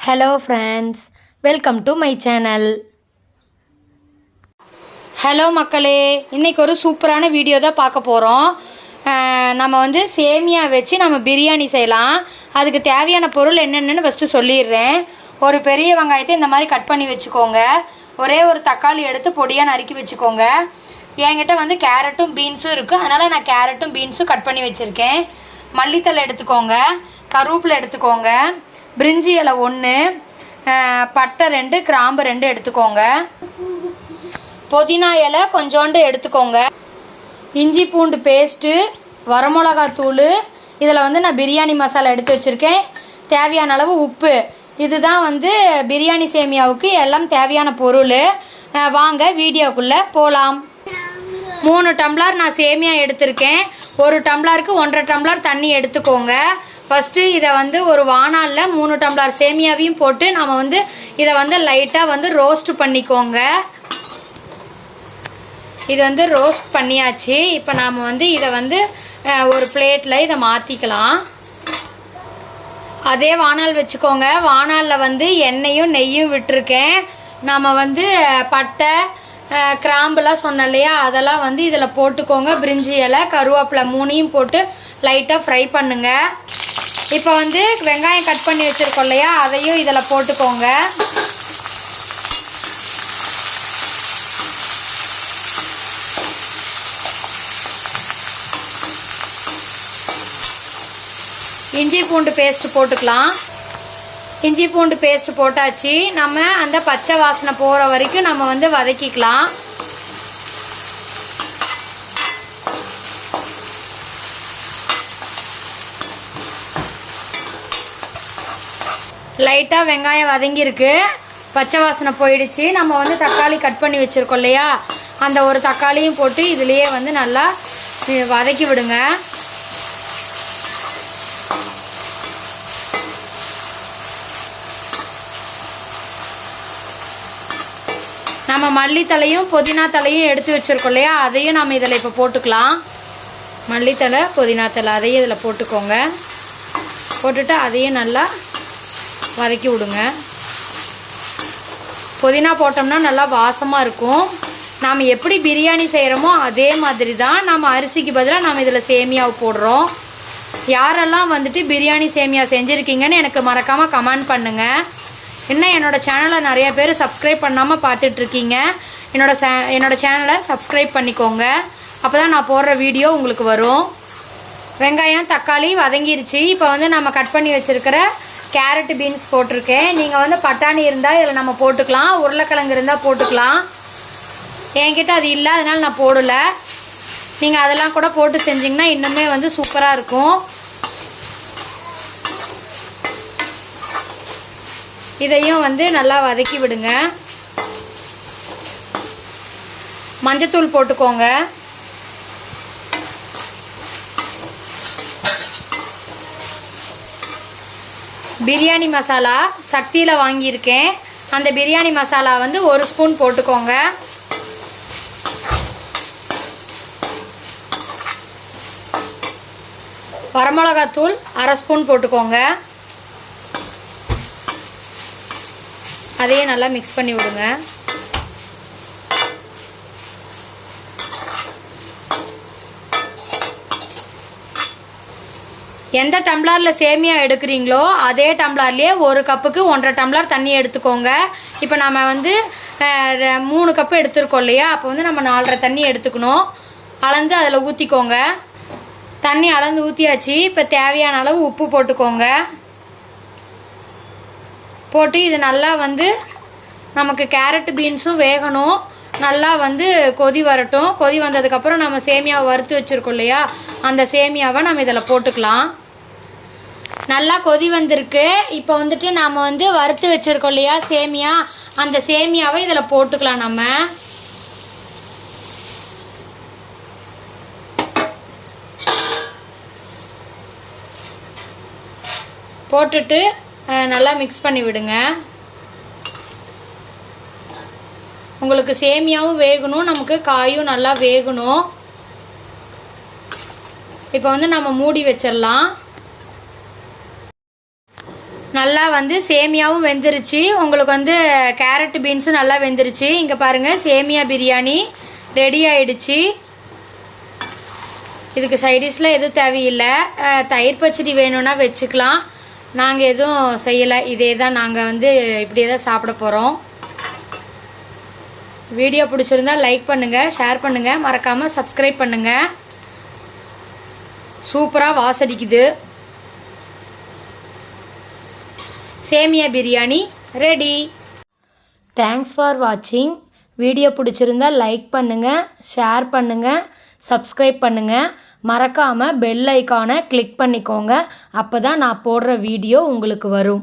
Hello friends, welcome to my channel. Hello மக்களே, இன்றைக்கி ஒரு சூப்பரான வீடியோ தான் பார்க்க போகிறோம். நம்ம சேமியா வச்சு நம்ம பிரியாணி செய்யலாம். அதுக்கு தேவையான பொருள் என்னென்னு ஃபஸ்ட்டு சொல்லிடுறேன். ஒரு பெரிய வெங்காயத்தை இந்த மாதிரி கட் பண்ணி வச்சுக்கோங்க. ஒரே ஒரு தக்காளி எடுத்து பொடியாக நறுக்கி வச்சுக்கோங்க. என்கிட்ட கேரட்டும் பீன்ஸும் இருக்குது, அதனால் நான் கேரட்டும் பீன்ஸும் கட் பண்ணி வச்சுருக்கேன். மல்லித்தலை எடுத்துக்கோங்க, கருவேப்பிலை எடுத்துக்கோங்க, பிரிஞ்சி இலை 1, பட்டை 2, கிராம்பு 2 எடுத்துக்கோங்க. புதினா இலை கொஞ்சோண்டு எடுத்துக்கோங்க. இஞ்சி பூண்டு பேஸ்ட்டு, வரமிளகாத்தூள், இதில் நான் பிரியாணி மசாலா எடுத்து வச்சுருக்கேன். தேவையான அளவு உப்பு. இதுதான் பிரியாணி சேமியாவுக்கு எல்லாம் தேவையான பொருள். வாங்க வீடியோக்குள்ளே போகலாம். 3 டம்ளர் நான் சேமியா எடுத்திருக்கேன். 1 டம்ளருக்கு 1.5 டம்ளர் தண்ணி எடுத்துக்கோங்க. ஃபஸ்ட்டு இதை ஒரு வாணலில் 3 டம்ளர் சேமியாவையும் போட்டு நம்ம இதை லைட்டாக ரோஸ்ட் பண்ணிக்கோங்க. இது ரோஸ்ட் பண்ணியாச்சு. இப்போ நாம் இதை ஒரு பிளேட்டில் இதை மாற்றிக்கலாம். அதே வாணல் வச்சுக்கோங்க. வாணலில் எண்ணெயும் நெய்யும் விட்டுருக்கேன். நம்ம பட்டை கிராம்புலாம் சொன்னோம் இல்லையா, அதெல்லாம் இதில் போட்டுக்கோங்க. பிரிஞ்சி இலை, கருவேப்பிலை 3ஐயும் போட்டு லைட்டாக ஃப்ரை பண்ணுங்க. இப்போ வெங்காயம் கட் பண்ணி வச்சுருக்கோம் இல்லையா, அதையும் இதில் போட்டுக்கோங்க. இஞ்சி பூண்டு பேஸ்ட் போட்டுக்கலாம். இஞ்சி பூண்டு பேஸ்ட் போட்டாச்சு. நம்ம அந்த பச்சை வாசனை போகிற வரைக்கும் நம்ம வதக்கிக்கலாம். லைட்டாக வெங்காயம் வதங்கியிருக்கு, பச்சை வாசனை போயிடுச்சு. நம்ம தக்காளி கட் பண்ணி வச்சுருக்கோம் இல்லையா, அந்த ஒரு தக்காளியும் போட்டு இதுலேயே நல்லா வதக்கி விடுங்க. நம்ம மல்லித்தலையும் புதினா தலையும் எடுத்து வச்சுருக்கோம் இல்லையா, அதையும் நம்ம இதில் இப்போ போட்டுக்கலாம். மல்லித்தலை புதினா தலை அதையும் இதில் போட்டுக்கோங்க. போட்டுட்டு அதையும் நல்லா வதக்கி விடுங்க. புதினா போட்டோம்னா நல்லா வாசமாக இருக்கும். நாம் எப்படி பிரியாணி செய்கிறோமோ அதே மாதிரி தான் நம்ம அரிசிக்கு பதிலாக நம்ம இதில் சேமியாவை போடுறோம். யாரெல்லாம் பிரியாணி சேமியா செஞ்சுருக்கீங்கன்னு எனக்கு மறக்காமல் கமெண்ட் பண்ணுங்கள். இன்னும் என்னோடய சேனலை நிறைய பேர் சப்ஸ்கிரைப் பண்ணாமல் பார்த்துட்ருக்கீங்க. என்னோடய சேனலை சப்ஸ்கிரைப் பண்ணிக்கோங்க. அப்போ தான் நான் போடுற வீடியோ உங்களுக்கு வரும். வெங்காயம் தக்காளி வதங்கிருச்சு. இப்போ நம்ம கட் பண்ணி வச்சுருக்கிற கேரட் பீன்ஸ் போட்டிருக்கேன். நீங்கள் பட்டாணி இருந்தால் இதில் நம்ம போட்டுக்கலாம், உருளைக்கிழங்கு இருந்தால் போட்டுக்கலாம். என்கிட்ட அது இல்லை, அதனால் நான் போடலை. நீங்கள் அதெல்லாம் கூட போட்டு செஞ்சிங்கன்னா இன்னுமே சூப்பராக இருக்கும். இதையும் நல்லா வதக்கி விடுங்க. மஞ்சத்தூள் போட்டுக்கோங்க. பிரியாணி மசாலா சக்தியில் வாங்கியிருக்கேன். அந்த பிரியாணி மசாலா 1 ஸ்பூன் போட்டுக்கோங்க. வரமிளகாத்தூள் 1/2 ஸ்பூன் போட்டுக்கோங்க. அதையே நல்லா மிக்ஸ் பண்ணி விடுங்க. எந்த டம்ளரில் சேமியா எடுக்கிறீங்களோ அதே டம்ளர்லேயே 1 கப்புக்கு 1.5 டம்ளர் தண்ணி எடுத்துக்கோங்க. இப்போ நம்ம 3 கப்பு எடுத்துருக்கோம் இல்லையா, அப்போ நம்ம 4.5 தண்ணி எடுத்துக்கணும். அளந்து அதில் ஊற்றிக்கோங்க. தண்ணி அளந்து ஊற்றியாச்சு. இப்போ தேவையான அளவு உப்பு போட்டுக்கோங்க. போட்டு இது நல்லா நமக்கு கேரட் பீன்ஸும் வேகணும். நல்லா கொதி வரட்டும். கொதி வந்ததுக்கப்புறம் நம்ம சேமியாவை வறுத்து வச்சுருக்கோம் இல்லையா, அந்த சேமியாவை நம்ம இதில் போட்டுக்கலாம். நல்லா கொதி வந்திருக்கு. இப்போ நாம் வறுத்து வச்சுருக்கோம் இல்லையா சேமியா, அந்த சேமியாவை இதில் போட்டுக்கலாம். நம்ம போட்டுட்டு நல்லா மிக்ஸ் பண்ணி விடுங்க. உங்களுக்கு சேமியாவும் வேகணும், நமக்கு காயும் நல்லா வேகணும். இப்போ நம்ம மூடி வச்சிடலாம். நல்லா வந்து சேமியாவும் வெந்துருச்சு. உங்களுக்கு வந்து கேரட் பீன்ஸும் நல்லா வெந்துருச்சு. இங்கே பாருங்கள், சேமியா பிரியாணி ரெடி ஆயிடுச்சு. இதுக்கு சைடிஷில் எதுவும் தேவையில்லை. தயிர் பச்சடி வேணும்னா வச்சுக்கலாம். நாங்கள் எதுவும் செய்யலை. இதே தான் நாங்கள் வந்து இப்படியே தான் சாப்பிட போகிறோம். வீடியோ பிடிச்சிருந்தா லைக் பண்ணுங்கள், ஷேர் பண்ணுங்கள், மறக்காமல் சப்ஸ்கிரைப் பண்ணுங்கள். சூப்பராக வாசடிக்குது. சேமியா பிரியாணி ரெடி. தேங்க்ஸ் ஃபார் வாட்சிங். வீடியோ பிடிச்சிருந்தா லைக் பண்ணுங்கள், ஷேர் பண்ணுங்கள், சப்ஸ்கிரைப் பண்ணுங்கள். மறக்காமல் பெல் ஐக்கானை கிளிக் பண்ணிக்கோங்க. அப்போ தான் நான் போடுற வீடியோ உங்களுக்கு வரும்.